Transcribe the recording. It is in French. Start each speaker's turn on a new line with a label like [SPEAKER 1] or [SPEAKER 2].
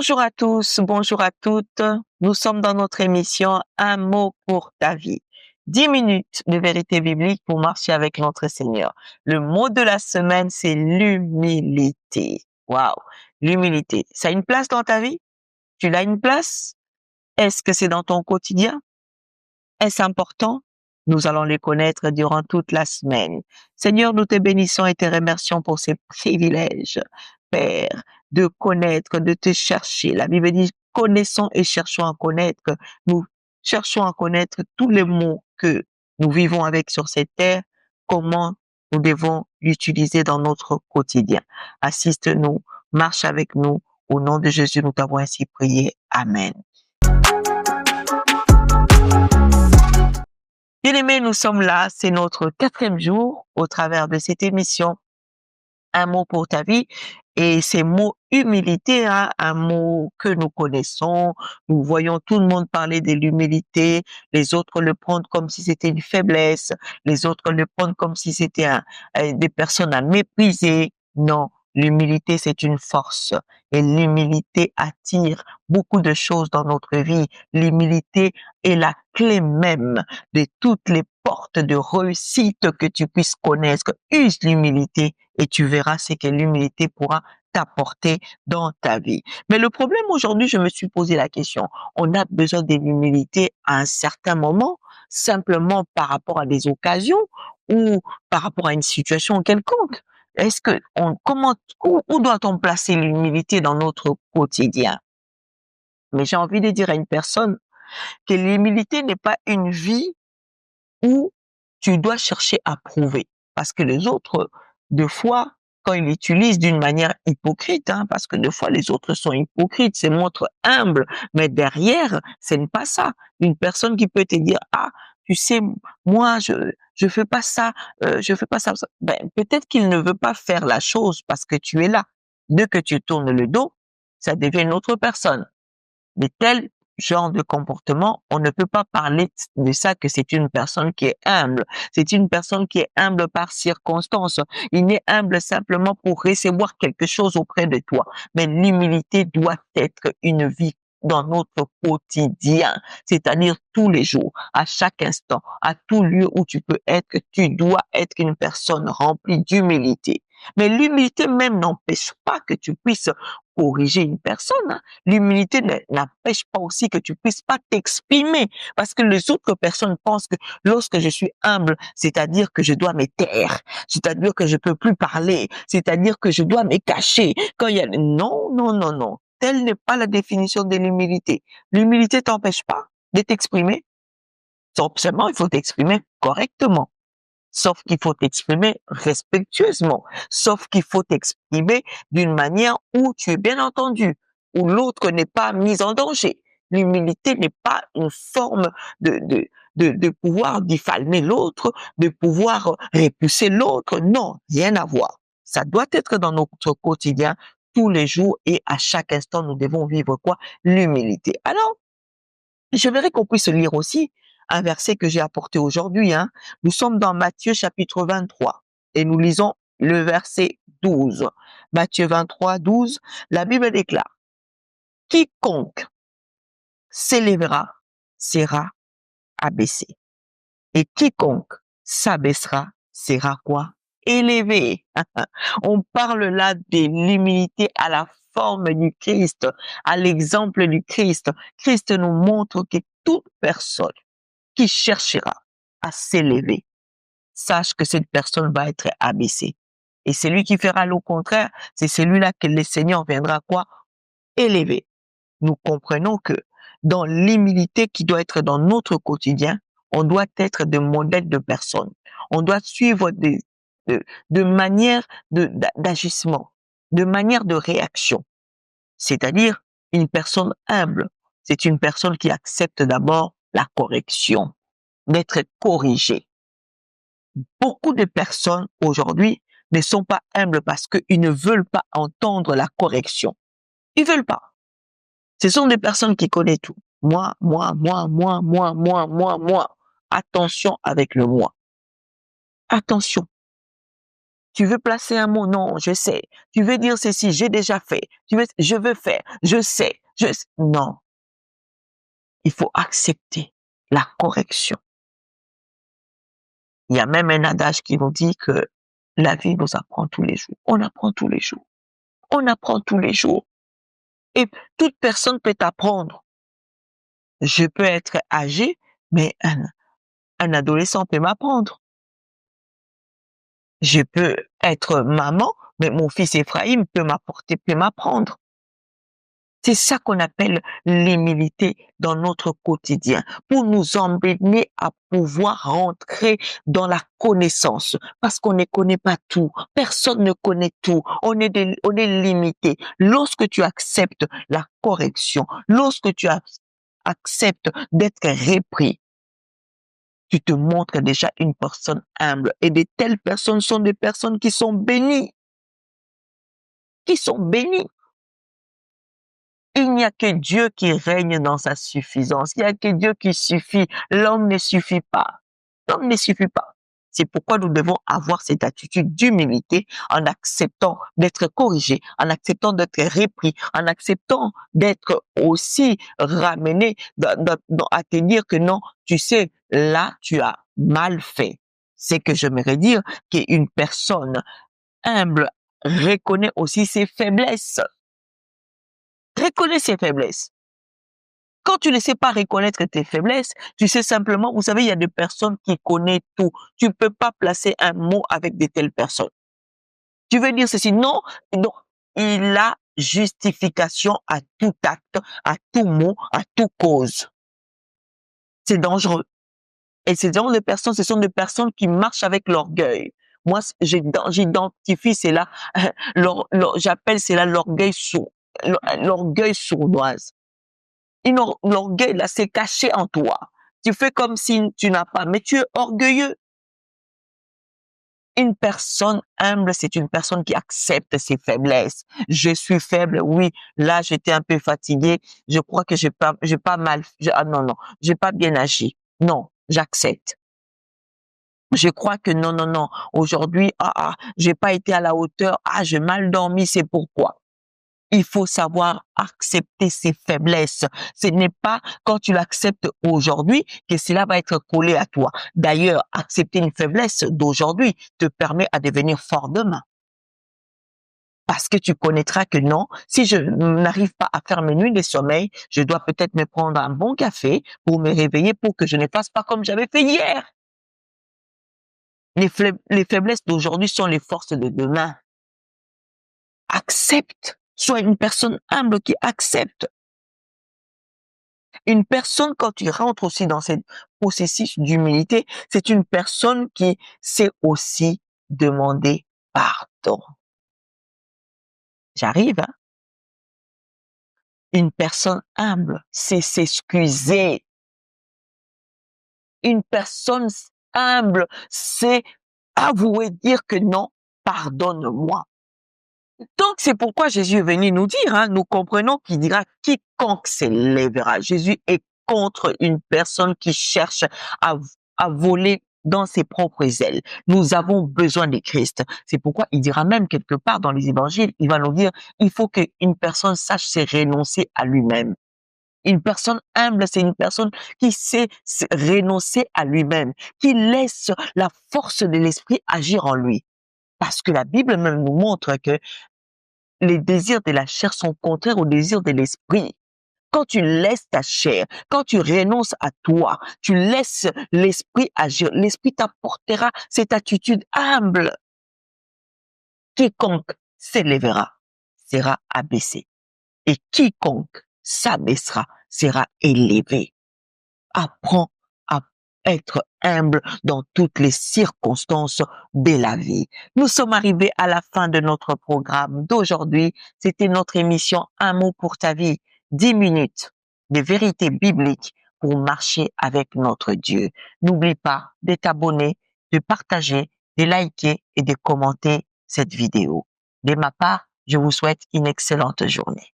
[SPEAKER 1] Bonjour à tous, bonjour à toutes. Nous sommes dans notre émission Un mot pour ta vie. 10 minutes de vérité biblique pour marcher avec notre Seigneur. Le mot de la semaine, c'est l'humilité. Waouh! L'humilité. Ça a une place dans ta vie? Tu l'as une place? Est-ce que c'est dans ton quotidien? Est-ce important? Nous allons les connaître durant toute la semaine. Seigneur, nous te bénissons et te remercions pour ces privilèges, Père, de connaître, de te chercher. La Bible dit, connaissons et cherchons à connaître. Nous cherchons à connaître tous les mots que nous vivons avec sur cette terre, comment nous devons l'utiliser dans notre quotidien. Assiste-nous, marche avec nous. Au nom de Jésus, nous t'avons ainsi prié. Amen. Bien-aimés, nous sommes là, c'est notre 4e jour au travers de cette émission Un mot pour ta vie, et ces mots humilité, hein, un mot que nous connaissons, nous voyons tout le monde parler de l'humilité, les autres le prennent comme si c'était une faiblesse, les autres le prennent comme si c'était des personnes à mépriser. Non, l'humilité c'est une force, et l'humilité attire beaucoup de choses dans notre vie. L'humilité est la clé même de toutes les portes de réussite que tu puisses connaître. Use l'humilité et tu verras ce que l'humilité pourra t'apporter dans ta vie. Mais le problème aujourd'hui, je me suis posé la question, on a besoin de l'humilité à un certain moment, simplement par rapport à des occasions ou par rapport à une situation quelconque. Est-ce que où doit-on placer l'humilité dans notre quotidien? Mais j'ai envie de dire à une personne que l'humilité n'est pas une vie où tu dois chercher à prouver. Parce que les autres, deux fois, quand ils l'utilisent d'une manière hypocrite, hein, parce que deux fois les autres sont hypocrites, se montrent humbles, mais derrière, ce n'est pas ça. Une personne qui peut te dire, ah, tu sais, moi, je fais pas ça, je fais pas ça. Ben, peut-être qu'il ne veut pas faire la chose parce que tu es là. Dès que tu tournes le dos, ça devient une autre personne. Mais tel genre de comportement, on ne peut pas parler de ça que c'est une personne qui est humble. C'est une personne qui est humble par circonstance. Il n'est humble simplement pour recevoir quelque chose auprès de toi. Mais l'humilité doit être une vie dans notre quotidien, c'est-à-dire tous les jours, à chaque instant, à tout lieu où tu peux être, tu dois être une personne remplie d'humilité. Mais l'humilité même n'empêche pas que tu puisses corriger une personne, hein. L'humilité n'empêche pas aussi que tu puisses pas t'exprimer, parce que les autres personnes pensent que lorsque je suis humble, c'est-à-dire que je dois me taire, c'est-à-dire que je peux plus parler, c'est-à-dire que je dois me cacher. Quand il y a non, non, non, non. Telle n'est pas la définition de l'humilité. L'humilité t'empêche pas de t'exprimer. Seulement, il faut t'exprimer correctement. Sauf qu'il faut t'exprimer respectueusement. Sauf qu'il faut t'exprimer d'une manière où tu es bien entendu, où l'autre n'est pas mis en danger. L'humilité n'est pas une forme de pouvoir diffamer l'autre, de pouvoir repousser l'autre. Non, rien à voir. Ça doit être dans notre quotidien, tous les jours et à chaque instant, nous devons vivre quoi? L'humilité. Alors, j'aimerais qu'on puisse lire aussi un verset que j'ai apporté aujourd'hui, hein. Nous sommes dans Matthieu chapitre 23 et nous lisons le verset 12. Matthieu 23, 12, la Bible déclare, quiconque s'élèvera sera abaissé et quiconque s'abaissera sera quoi? Élevé. On parle là de l'humilité à la forme du Christ, à l'exemple du Christ. Christ nous montre que toute personne qui cherchera à s'élever, sache que cette personne va être abaissée. Et celui qui fera le contraire, c'est celui-là que le Seigneur viendra quoi? Élever. Nous comprenons que dans l'humilité qui doit être dans notre quotidien, on doit être des modèles de personnes. On doit suivre de manières d'agissement, de manières de réaction. C'est-à-dire, une personne humble, c'est une personne qui accepte d'abord la correction, d'être corrigée. Beaucoup de personnes aujourd'hui ne sont pas humbles parce qu'ils ne veulent pas entendre la correction. Ils veulent pas. Ce sont des personnes qui connaissent tout. Moi, moi, moi, moi, moi, moi, moi, moi. Attention avec le moi. Attention. Tu veux placer un mot? Non, je sais. Tu veux dire ceci? J'ai déjà fait. Je veux faire. Je sais. Non. Il faut accepter la correction. Il y a même un adage qui nous dit que la vie nous apprend tous les jours. On apprend tous les jours. On apprend tous les jours. Et toute personne peut apprendre. Je peux être âgé, mais un adolescent peut m'apprendre. Je peux être maman, mais mon fils Ephraim peut m'apprendre. C'est ça qu'on appelle l'humilité dans notre quotidien, pour nous emmener à pouvoir rentrer dans la connaissance, parce qu'on ne connaît pas tout, personne ne connaît tout, on est limité. Lorsque tu acceptes la correction, lorsque tu acceptes d'être repris, tu te montres déjà une personne humble. Et de telles personnes sont des personnes qui sont bénies. Qui sont bénies. Il n'y a que Dieu qui règne dans sa suffisance. Il n'y a que Dieu qui suffit. L'homme ne suffit pas. L'homme ne suffit pas. C'est pourquoi nous devons avoir cette attitude d'humilité en acceptant d'être corrigé, en acceptant d'être repris, en acceptant d'être aussi ramené à te dire que non, tu sais, là, tu as mal fait. C'est que j'aimerais dire qu'une personne humble reconnaît aussi ses faiblesses. Reconnais ses faiblesses. Quand tu ne sais pas reconnaître tes faiblesses, tu sais simplement, vous savez, il y a des personnes qui connaissent tout. Tu ne peux pas placer un mot avec de telles personnes. Tu veux dire ceci? Non, non. Il a justification à tout acte, à tout mot, à toute cause. C'est dangereux. Et ces genres de personnes, ce sont des personnes qui marchent avec l'orgueil. Moi, j'identifie cela, j'appelle cela l'orgueil sournoise. L'orgueil, là, c'est caché en toi. Tu fais comme si tu n'as pas, mais tu es orgueilleux. Une personne humble, c'est une personne qui accepte ses faiblesses. Je suis faible, oui. Là, j'étais un peu fatigué. Je crois que j'ai pas mal, non, j'ai pas bien agi. Non, j'accepte. Je crois que non. Aujourd'hui, j'ai pas été à la hauteur. J'ai mal dormi, c'est pourquoi. Il faut savoir accepter ses faiblesses. Ce n'est pas quand tu l'acceptes aujourd'hui que cela va être collé à toi. D'ailleurs, accepter une faiblesse d'aujourd'hui te permet à devenir fort demain. Parce que tu connaîtras que non, si je n'arrive pas à faire mes nuits de sommeil, je dois peut-être me prendre un bon café pour me réveiller pour que je ne fasse pas comme j'avais fait hier. Les faiblesses d'aujourd'hui sont les forces de demain. Accepte. Sois une personne humble qui accepte. Une personne, quand tu rentres aussi dans ce processus d'humilité, c'est une personne qui sait aussi demander pardon. J'arrive, hein? Une personne humble sait s'excuser. Une personne humble sait avouer, dire que non, pardonne-moi. Donc, c'est pourquoi Jésus est venu nous dire, hein, nous comprenons qu'il dira quiconque s'élèvera. Jésus est contre une personne qui cherche à voler dans ses propres ailes. Nous avons besoin de Christ. C'est pourquoi il dira même quelque part dans les évangiles, il va nous dire, il faut qu'une personne sache se renoncer à lui-même. Une personne humble, c'est une personne qui sait renoncer à lui-même, qui laisse la force de l'esprit agir en lui. Parce que la Bible même nous montre que les désirs de la chair sont contraires aux désirs de l'esprit. Quand tu laisses ta chair, quand tu renonces à toi, tu laisses l'esprit agir, l'esprit t'apportera cette attitude humble. Quiconque s'élèvera sera abaissé et quiconque s'abaissera sera élevé. Apprends à être humble dans toutes les circonstances de la vie. Nous sommes arrivés à la fin de notre programme d'aujourd'hui. C'était notre émission Un mot pour ta vie. 10 minutes de vérité biblique pour marcher avec notre Dieu. N'oublie pas de t'abonner, de partager, de liker et de commenter cette vidéo. De ma part, je vous souhaite une excellente journée.